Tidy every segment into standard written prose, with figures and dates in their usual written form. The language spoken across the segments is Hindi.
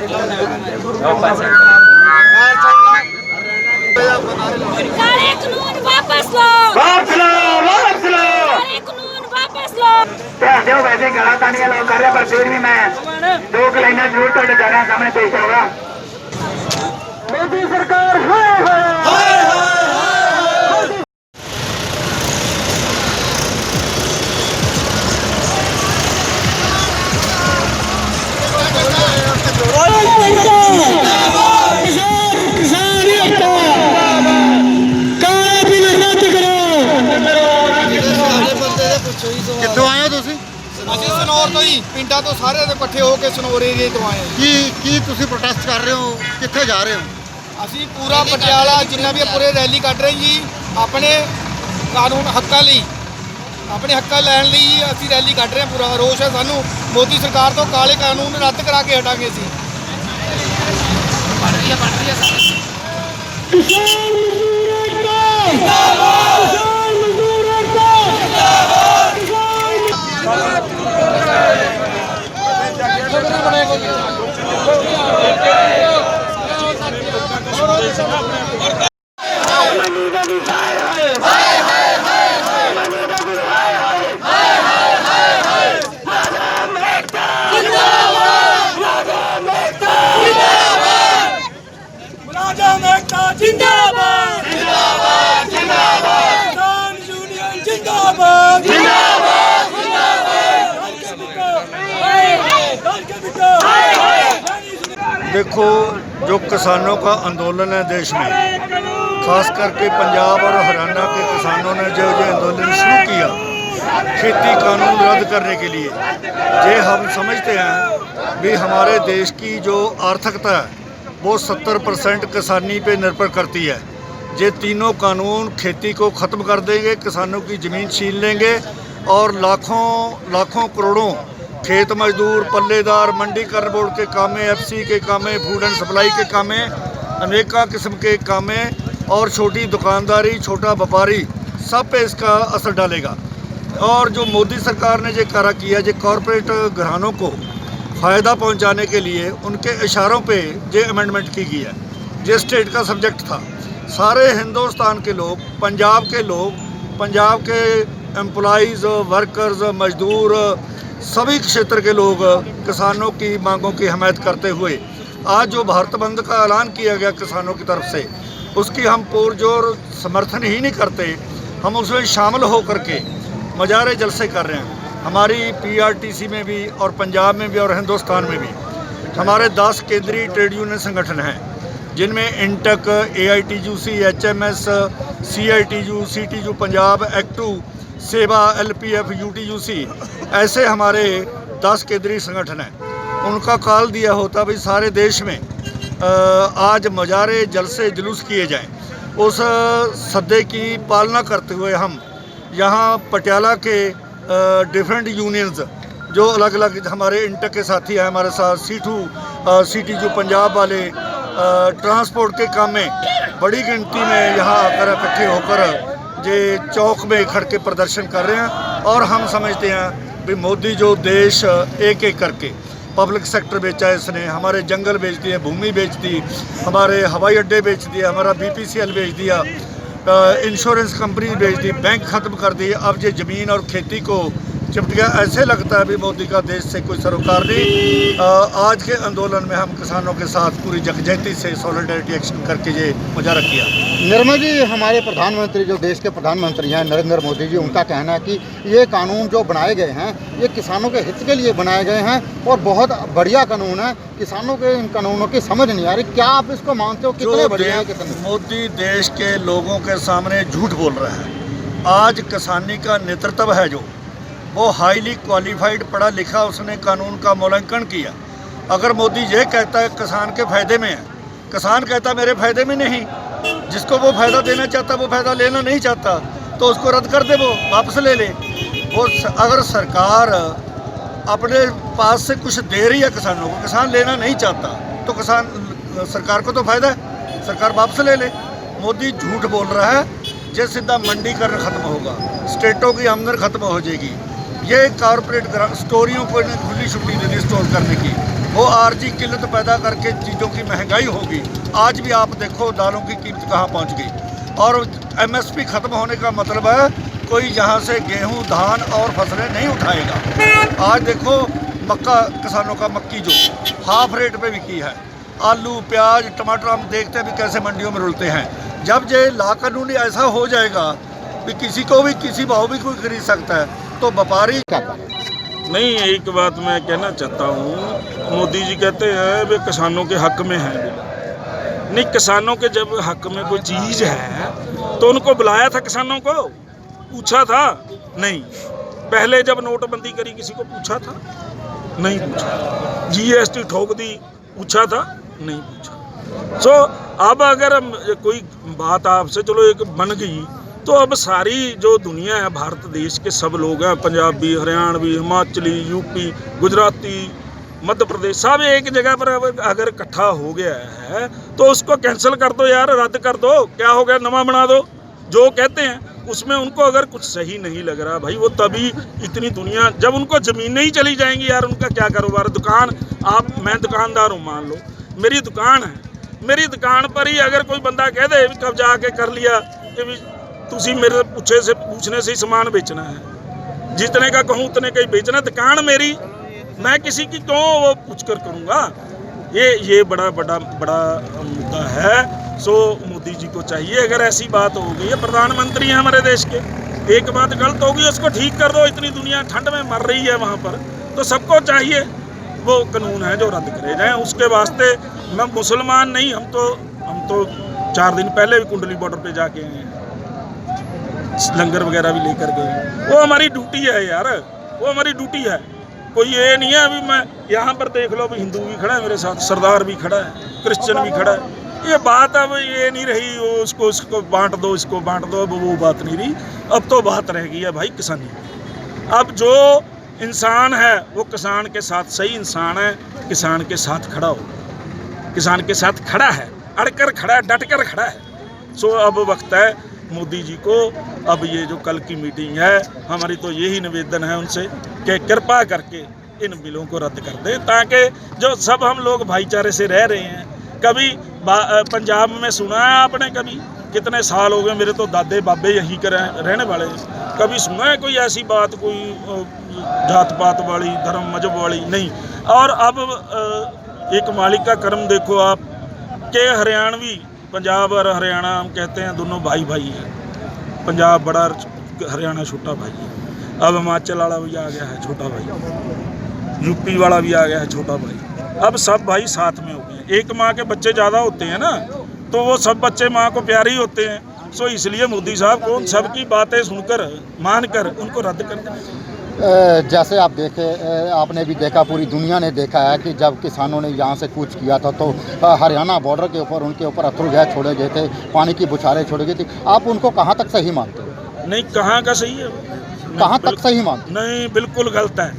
काले कानून वापस लो, वापस लो, वापस लो। काले कानून वापस लो। जो वैसे गला तानियां लोग कर रहे पर फिर भी मैं दो लाइना जरूर तुहाडे सारे सामने पेश करूंगा। मोदी सरकार हाय हाय हाय हाय। ਕਿੱਥੋਂ ਆਏ ਹੋ ਤੁਸੀਂ? ਅਸੀਂ ਸਨੌਰ ਤੋਂ ਹੀ ਪਿੰਡਾਂ ਤੋਂ ਸਾਰੇ ਦੇ ਇਕੱਠੇ ਹੋ ਕੇ ਸਨੌਰ ਏਰੀਏ ਤੋਂ ਆਏ ਹਾਂ। ਕੀ ਤੁਸੀਂ ਪ੍ਰੋਟੈਸਟ ਕਰ ਰਹੇ ਹੋ? ਕਿੱਥੇ ਜਾ ਰਹੇ ਹੋ? ਅਸੀਂ ਪੂਰਾ ਪਟਿਆਲਾ ਜਿੰਨਾ ਵੀ ਪੂਰੇ ਰੈਲੀ ਕੱਢ ਰਹੇ ਜੀ ਆਪਣੇ ਕਾਨੂੰਨ ਹੱਕਾਂ ਲਈ, ਆਪਣੇ ਹੱਕਾਂ ਲੈਣ ਲਈ ਅਸੀਂ ਰੈਲੀ ਕੱਢ ਰਹੇ ਹਾਂ। ਪੂਰਾ ਰੋਸ਼ ਹੈ ਸਾਨੂੰ ਮੋਦੀ ਸਰਕਾਰ ਤੋਂ। ਕਾਲੇ ਕਾਨੂੰਨ ਰੱਦ ਕਰਾ ਕੇ ਹਟਾਂਗੇ ਅਸੀਂ। जिंदाबाद जिंदाबाद जिंदाबाद किसान यूनियन जिंदाबाद जिंदाबाद जिंदाबाद। देखो, जो किसानों का आंदोलन है देश में, खास करके पंजाब और हरियाणा के किसानों ने जो आंदोलन शुरू किया खेती कानून रद्द करने के लिए, ये हम समझते हैं भी हमारे देश की जो आर्थिकता है वो 70% किसानी पे निर्भर करती है। ये तीनों कानून खेती को ख़त्म कर देंगे, किसानों की ज़मीन छीन लेंगे और लाखों करोड़ों खेत मजदूर, पल्लेदार, मंडीकरण बोर्ड के कामें, FC के कामें, फूड एंड सप्लाई के कामें, अनेका किस्म के कामें और छोटी दुकानदारी, छोटा व्यापारी सब पे इसका असर डालेगा। और जो मोदी सरकार ने ये कार्य किया, जो कॉरपोरेट घरानों को फ़ायदा पहुंचाने के लिए उनके इशारों पे ये अमेंडमेंट की गई है। ये स्टेट का सब्जेक्ट था। सारे हिंदुस्तान के लोग, पंजाब के एम्प्लॉइज़, वर्कर्स, मजदूर, सभी क्षेत्र के लोग किसानों की मांगों की हमायत करते हुए आज जो भारत बंद का ऐलान किया गया किसानों की तरफ से, उसकी हम पुरजोर समर्थन ही नहीं करते, हम उसमें शामिल होकर के मजारे जलसे कर रहे हैं। हमारी PRTC में भी और पंजाब में भी और हिंदुस्तान में भी हमारे 10 केंद्रीय ट्रेड यूनियन संगठन हैं, जिनमें INTUC, AITUC, HMS, CITU, CTU Punjab, एक्टू, सेवा, LPF, UTUC, ऐसे हमारे 10 केंद्रीय संगठन हैं। उनका कॉल दिया होता भाई सारे देश में आज मजारे जलसे जुलूस किए जाएं। उस सद्दे की पालना करते हुए हम यहाँ पटियाला के डिफरेंट यूनियंस जो अलग अलग हमारे इंटक के साथी हैं, हमारे साथ CTU पंजाब वाले ट्रांसपोर्ट के काम में बड़ी गिनती में यहाँ आकर इकट्ठे होकर ये चौक में खड़ के प्रदर्शन कर रहे हैं। और हम समझते हैं कि मोदी जो देश एक एक करके पब्लिक सेक्टर बेचा है इसने, हमारे जंगल बेच दिए, भूमि बेच दी, हमारे हवाई अड्डे बेच दिए, हमारा BPCL बेच दिया, इंश्योरेंस कंपनी बेच दी, बैंक ख़त्म कर दी, अब ये ज़मीन और खेती को चिपट गया। ऐसे लगता है भी मोदी का देश से कोई सरोकार नहीं। आज के आंदोलन में हम किसानों के साथ पूरी जगजहती से सॉलिडरिटी एक्शन करके ये मुजाहरा किया। निर्मल जी, हमारे प्रधानमंत्री जो देश के प्रधानमंत्री हैं नरेंद्र मोदी जी, उनका कहना है कि ये कानून जो बनाए गए हैं ये किसानों के हित के लिए बनाए गए हैं और बहुत बढ़िया कानून है। किसानों के इन कानूनों की समझ नहीं आ रही, क्या आप इसको मानते हो? कितने बढ़िया है? कितने? मोदी देश के लोगों के सामने झूठ बोल रहा है। आज किसानी का नेतृत्व है जो, वो हाईली क्वालिफाइड पढ़ा लिखा, उसने कानून का मूल्यांकन किया। अगर मोदी ये कहता है किसान के फ़ायदे में है, किसान कहता मेरे फ़ायदे में नहीं, जिसको वो फ़ायदा देना चाहता वो फ़ायदा लेना नहीं चाहता तो उसको रद्द कर दे, वो वापस ले ले। वो अगर सरकार अपने पास से कुछ दे रही है किसानों को, किसान लेना नहीं चाहता तो सरकार को तो फ़ायदा है, सरकार वापस ले ले। मोदी झूठ बोल रहा है। जैसे सीधा मंडीकरण ख़त्म होगा, स्टेटों की आमदनी ख़त्म हो जाएगी। ये कॉरपोरेट स्टोरियों को खुली छुट्टी दे दी स्टोर करने की। वो आरजी किल्लत पैदा करके चीज़ों की महंगाई होगी। आज भी आप देखो दालों की कीमत कहाँ पहुँच गई, और एमएसपी ख़त्म होने का मतलब है कोई यहाँ से गेहूँ, धान और फसलें नहीं उठाएगा। आज देखो मक्का, किसानों का मक्की जो हाफ रेट पे बिकी है, आलू, प्याज, टमाटर हम देखते हैं भी कैसे मंडियों में रुलते हैं। जब ये लाकानूनी ऐसा हो जाएगा कि किसी को भी किसी भाव भी कोई खरीद सकता है, तो व्यापारी क्या करें? नहीं, एक बात मैं कहना चाहता हूँ, मोदी जी कहते हैं वे किसानों के हक में हैं। नहीं, किसानों के जब हक में कोई चीज़ है तो उनको बुलाया था, किसानों को पूछा था? नहीं। पहले जब नोटबंदी करी किसी को पूछा था? नहीं पूछा। जीएसटी ठोक दी, पूछा था? नहीं पूछा। सो अब अगर कोई बात आपसे चलो एक बन गई, तो अब सारी जो दुनिया है, भारत देश के सब लोग हैं, पंजाबी, हरियाणवी, हिमाचली, यूपी, गुजराती, मध्य प्रदेश, सब एक जगह पर अगर इकट्ठा हो गया है तो उसको कैंसिल कर दो यार, रद्द कर दो। क्या हो गया, नवा बना दो। जो कहते हैं उसमें उनको अगर कुछ सही नहीं लग रहा भाई, वो तभी इतनी दुनिया, जब उनको ज़मीनें ही चली जाएंगी यार, उनका क्या कारोबार। दुकान, मैं दुकानदार हूँ, मान लो मेरी दुकान है, मेरी दुकान पर ही अगर कोई बंदा कह दे कब्जा आके कर लिया कि तुसी मेरे पूछने से ही सामान बेचना है, जितने का कहूँ उतने का ही बेचना, दुकान मेरी, मैं किसी की क्यों वो पूछ कर करूँगा। ये बड़ा मुद्दा है। सो मोदी जी को चाहिए, अगर ऐसी बात हो गई है, प्रधानमंत्री हैं हमारे देश के, एक बात गलत होगी उसको ठीक कर दो। इतनी दुनिया ठंड में मर रही है वहाँ पर, तो सबको चाहिए वो कानून है जो रद्द करे जाए। उसके वास्ते मैं मुसलमान नहीं, हम तो 4 दिन पहले भी कुंडली बॉर्डर पे जाके आए हैं, लंगर वगैरह भी लेकर गए। वो हमारी ड्यूटी है यार, वो हमारी ड्यूटी है। कोई ये नहीं है अभी मैं यहाँ पर देख लो, अभी हिंदू भी खड़ा है मेरे साथ, सरदार भी खड़ा है, क्रिश्चियन भी खड़ा है। ये बात अब ये नहीं रही वो उसको बांट दो, इसको बांट दो, अब वो बात नहीं रही। अब तो बात रह गई है भाई किसानी। अब जो इंसान है वो किसान के साथ, सही इंसान है, किसान के साथ खड़ा हो, किसान के साथ खड़ा है, अड़कर खड़ा है, डट कर खड़ा है। सो अब वक्त है मोदी जी को, अब ये जो कल की मीटिंग है, हमारी तो यही निवेदन है उनसे कि कृपा करके इन बिलों को रद्द कर दें, ताकि जो सब हम लोग भाईचारे से रह रहे हैं। कभी पंजाब में सुना है आपने, कभी कितने साल हो गए, मेरे तो दादे बाबे यहीं के रहने वाले हैं, कभी सुना है कोई ऐसी बात, कोई जात पात वाली, धर्म मजहब वाली नहीं। और अब एक मालिक का कर्म देखो आप, के हरियाणवी, पंजाब और हरियाणा हम कहते हैं दोनों भाई भाई हैं, पंजाब बड़ा, हरियाणा छोटा भाई है। अब हिमाचल वाला भी आ गया है छोटा भाई, यूपी वाला भी आ गया है छोटा भाई, अब सब भाई साथ में हो गए। एक माँ के बच्चे ज़्यादा होते हैं ना, तो वो सब बच्चे माँ को प्यारे ही होते हैं। सो इसलिए मोदी साहब को उन सब की बातें सुनकर, मानकर उनको रद्द कर दें। जैसे आप देखे, आपने भी देखा, पूरी दुनिया ने देखा है कि जब किसानों ने यहाँ से कूच किया था तो हरियाणा बॉर्डर के ऊपर उनके ऊपर अथरू गैस छोड़े गए थे, पानी की बुछारें छोड़ी गई थी। आप उनको कहाँ तक सही मानते हो? नहीं, कहाँ का सही है, कहाँ तक सही मानते? नहीं, बिल्कुल गलत है।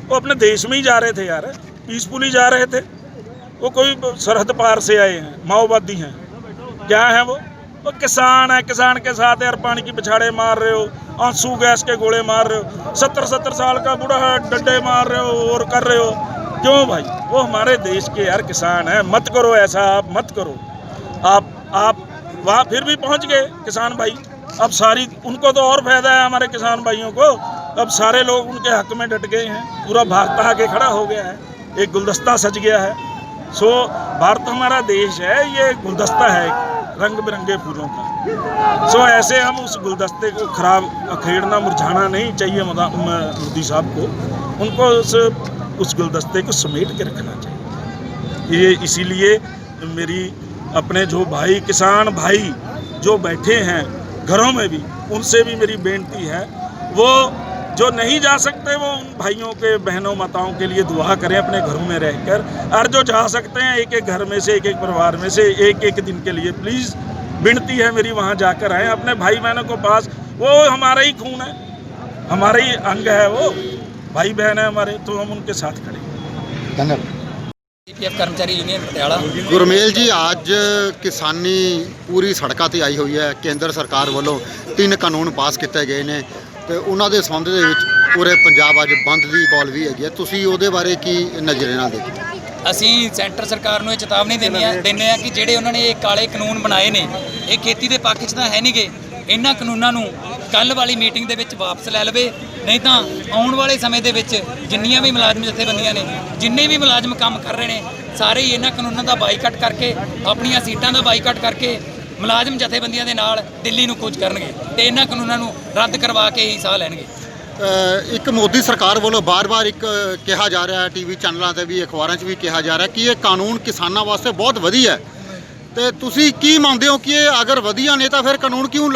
वो अपने देश में ही जा रहे थे यार, पीसफुली जा रहे थे। वो कोई सरहद पार से आए हैं, माओवादी हैं, क्या है वो किसान है। किसान के साथ यार पानी की बिछाड़े मार रहे हो, आंसू गैस के गोले मार रहे हो, 70 साल का बूढ़ा है, डंडे मार रहे हो और कर रहे हो। क्यों भाई, वो हमारे देश के यार किसान है, मत करो ऐसा, आप मत करो। आप वहाँ फिर भी पहुँच गए किसान भाई, अब सारी उनको तो और फायदा है हमारे किसान भाइयों को, अब सारे लोग उनके हक में डट गए हैं, पूरा भारत आके खड़ा हो गया है, एक गुलदस्ता सज गया है। सो भारत हमारा देश है, ये गुलदस्ता है रंग बिरंगे फूलों का। सो ऐसे हम उस गुलदस्ते को खराब, अखेड़ना, मुरझाना नहीं चाहिए मोदी साहब को, उनको उस गुलदस्ते को समेट के रखना चाहिए। ये इसीलिए मेरी अपने जो भाई, किसान भाई जो बैठे हैं घरों में भी, उनसे भी मेरी बेनती है, वो जो नहीं जा सकते वो उन भाइयों के, बहनों, माताओं के लिए दुआ करें अपने घरों में रहकर, और जो जा सकते हैं एक एक घर में से, एक एक परिवार में से एक एक दिन के लिए प्लीज़ विनती है मेरी, वहाँ जाकर आएँ अपने भाई बहनों को पास। वो हमारा ही खून है, हमारा ही अंग है, वो भाई बहन है हमारे, तो हम उनके साथ खड़े हैं। धन्यवाद। पीएफ कर्मचारी यूनियन पटियाला। गुरमेल जी, आज किसानी पूरी सड़कों ਤੇ आई हुई है, केंद्र सरकार वालों 3 कानून पास किए गए हैं, तो उन्होंने संबंध पूरे पंजाब अज बंद की कॉल भी हैगी है, तुसीं उहदे बारे की नज़रे नाल देखो? ਅਸੀਂ ਸੈਂਟਰ ਸਰਕਾਰ ਨੂੰ ਇਹ ਚੇਤਾਵਨੀ ਦਿੰਦੇ ਆ ਕਿ ਜਿਹੜੇ ਉਹਨਾਂ ਨੇ ਇਹ ਕਾਲੇ ਕਾਨੂੰਨ ਬਣਾਏ ਨੇ ਇਹ ਖੇਤੀ ਦੇ ਪੱਖ 'ਚ ਤਾਂ ਹੈ ਨਹੀਂਗੇ। ਇਹਨਾਂ ਕਾਨੂੰਨਾਂ ਨੂੰ ਕੱਲ੍ਹ ਵਾਲੀ ਮੀਟਿੰਗ ਦੇ ਵਿੱਚ ਵਾਪਸ ਲੈ ਲਵੇ, ਨਹੀਂ ਤਾਂ ਆਉਣ ਵਾਲੇ ਸਮੇਂ ਦੇ ਵਿੱਚ ਜਿੰਨੀਆਂ ਵੀ ਮੁਲਾਜ਼ਮ ਜਥੇਬੰਦੀਆਂ ਨੇ, ਜਿੰਨੇ ਵੀ ਮੁਲਾਜ਼ਮ ਕੰਮ ਕਰ ਰਹੇ ਨੇ, ਸਾਰੇ ਹੀ ਇਹਨਾਂ ਕਾਨੂੰਨਾਂ ਦਾ ਬਾਈਕਾਟ ਕਰਕੇ, ਆਪਣੀਆਂ ਸੀਟਾਂ ਦਾ ਬਾਈਕਾਟ ਕਰਕੇ ਮੁਲਾਜ਼ਮ ਜਥੇਬੰਦੀਆਂ ਦੇ ਨਾਲ ਦਿੱਲੀ ਨੂੰ ਕੂਚ ਕਰਨਗੇ ਤੇ ਇਹਨਾਂ ਕਾਨੂੰਨਾਂ ਨੂੰ ਰੱਦ ਕਰਵਾ ਕੇ ਹੀ ਸਾਹ ਲੈਣਗੇ। ਇੱਕ ਮੋਦੀ ਸਰਕਾਰ ਵੱਲੋਂ ਬਾਰ-ਬਾਰ ਇੱਕ ਕਿਹਾ ਜਾ ਰਿਹਾ ਹੈ, ਟੀਵੀ ਚੈਨਲਾਂ ਤੇ ਵੀ ਅਖਬਾਰਾਂ 'ਚ ਵੀ ਕਿਹਾ ਜਾ ਰਿਹਾ ਕਿ ਇਹ ਕਾਨੂੰਨ ਕਿਸਾਨਾਂ ਵਾਸਤੇ ਬਹੁਤ ਵਧੀਆ ਹੈ, ਤੇ ਤੁਸੀਂ ਕੀ ਮੰਨਦੇ ਹੋ ਕਿ ਇਹ ਅਗਰ ਵਧੀਆ ਨੇ ਤਾਂ ਫਿਰ ਕਾਨੂੰਨ ਕਿਉਂ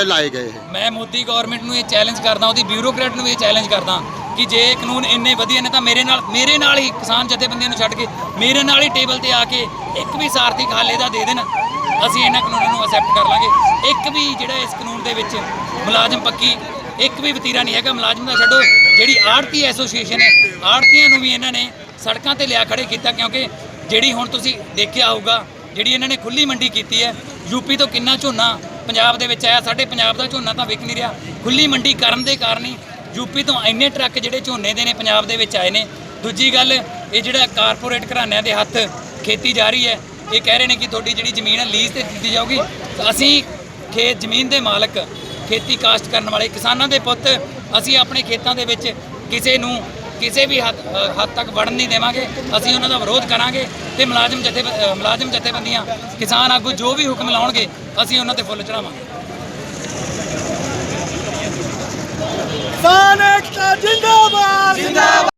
ਲਾਏ ਗਏ? ਮੈਂ ਮੋਦੀ ਗਵਰਨਮੈਂਟ ਨੂੰ ਇਹ ਚੈਲੰਜ ਕਰਦਾ, ਉਹਦੀ ਬਿਊਰੋਕਰੇਟ ਨੂੰ ਇਹ ਚੈਲੰਜ ਕਰਦਾ ਕਿ ਜੇ ਇਹ ਕਾਨੂੰਨ ਇੰਨੇ ਵਧੀਆ ਨੇ ਤਾਂ ਮੇਰੇ ਨਾਲ ਹੀ ਕਿਸਾਨ ਜਥੇਬੰਦੀਆਂ ਨੂੰ ਛੱਡ ਕੇ ਮੇਰੇ ਨਾਲ ਹੀ ਟੇਬਲ ਤੇ ਆ ਕੇ ਇੱਕ ਵੀ ਸਾਰਥੀ ਖਾਲੇ ਦਾ ਦੇ ਦੇਣ, ਅਸੀਂ ਇਹਨਾਂ ਕਾਨੂੰਨਾਂ ਨੂੰ ਅਸੈਪਟ ਕਰ ਲਾਂਗੇ। ਇੱਕ ਵੀ ਜਿਹੜਾ ਇਸ ਕਾਨੂੰਨ ਦੇ ਵਿੱਚ ਮੁਲਾਜ਼ਮ ਪੱਕੀ ਇੱਕ ਵੀ ਵਤੀਰਾ ਨਹੀਂ ਹੈਗਾ ਮੁਲਾਜ਼ਮ ਦਾ। ਛੱਡੋ, ਜਿਹੜੀ ਆੜਤੀ ਐਸੋਸੀਏਸ਼ਨ ਹੈ, ਆੜਤੀਆਂ ਨੂੰ ਵੀ ਇਹਨਾਂ ਨੇ ਸੜਕਾਂ ਤੇ ਲਿਆ ਖੜੇ ਕੀਤਾ, ਕਿਉਂਕਿ ਜਿਹੜੀ ਹੁਣ ਤੁਸੀਂ ਦੇਖਿਆ ਹੋਊਗਾ ਜਿਹੜੀ ਇਹਨਾਂ ਨੇ ਖੁੱਲੀ ਮੰਡੀ ਕੀਤੀ ਹੈ, ਯੂਪੀ ਤੋਂ ਕਿੰਨਾ ਝੋਨਾ ਪੰਜਾਬ ਦੇ ਵਿੱਚ ਆਇਆ, ਸਾਡੇ ਪੰਜਾਬ ਦਾ ਝੋਨਾ ਤਾਂ ਵਿਕ ਨਹੀਂ ਰਿਹਾ। ਖੁੱਲੀ ਮੰਡੀ ਕਰਨ ਦੇ ਕਾਰਨ ਹੀ ਯੂਪੀ ਤੋਂ ਇੰਨੇ ਟਰੱਕ ਜਿਹੜੇ ਝੋਨੇ ਦੇ ਨੇ ਪੰਜਾਬ ਦੇ ਵਿੱਚ ਆਏ ਨੇ। ਦੂਜੀ ਗੱਲ, ਇਹ ਜਿਹੜਾ ਕਾਰਪੋਰੇਟ ਘਰਾਣਿਆਂ ਦੇ ਹੱਥ ਖੇਤੀ ਜਾ ਰਹੀ ਹੈ, ਇਹ ਕਹਿ ਰਹੇ ਨੇ ਕਿ ਤੁਹਾਡੀ ਜਿਹੜੀ ਜ਼ਮੀਨ ਹੈ ਲੀਜ਼ ਤੇ ਦਿੱਤੀ ਜਾਊਗੀ। ਅਸੀਂ ਜ਼ਮੀਨ ਦੇ ਮਾਲਕ, ਖੇਤੀ ਕਾਸ਼ਤ ਕਰਨ ਵਾਲੇ ਕਿਸਾਨਾਂ ਦੇ ਪੁੱਤ, ਅਸੀਂ ਆਪਣੇ ਖੇਤਾਂ ਦੇ ਵਿੱਚ ਕਿਸੇ ਨੂੰ ਕਿਸੇ ਵੀ ਹੱਦ ਤੱਕ ਵੜਨ ਨਹੀਂ ਦੇਵਾਂਗੇ। ਅਸੀਂ ਉਹਨਾਂ ਦਾ ਵਿਰੋਧ ਕਰਾਂਗੇ ਤੇ ਮੁਲਾਜ਼ਮ ਜਥੇਬੰਦੀਆਂ, ਕਿਸਾਨ ਆਗੂ ਜੋ ਵੀ ਹੁਕਮ ਲਾਉਣਗੇ ਅਸੀਂ ਉਹਨਾਂ ਤੇ ਫੁੱਲ ਚੜਾਵਾਂਗੇ। ਕਿਸਾਨ ਏਕਤਾ ਜਿੰਦਾਬਾਦ।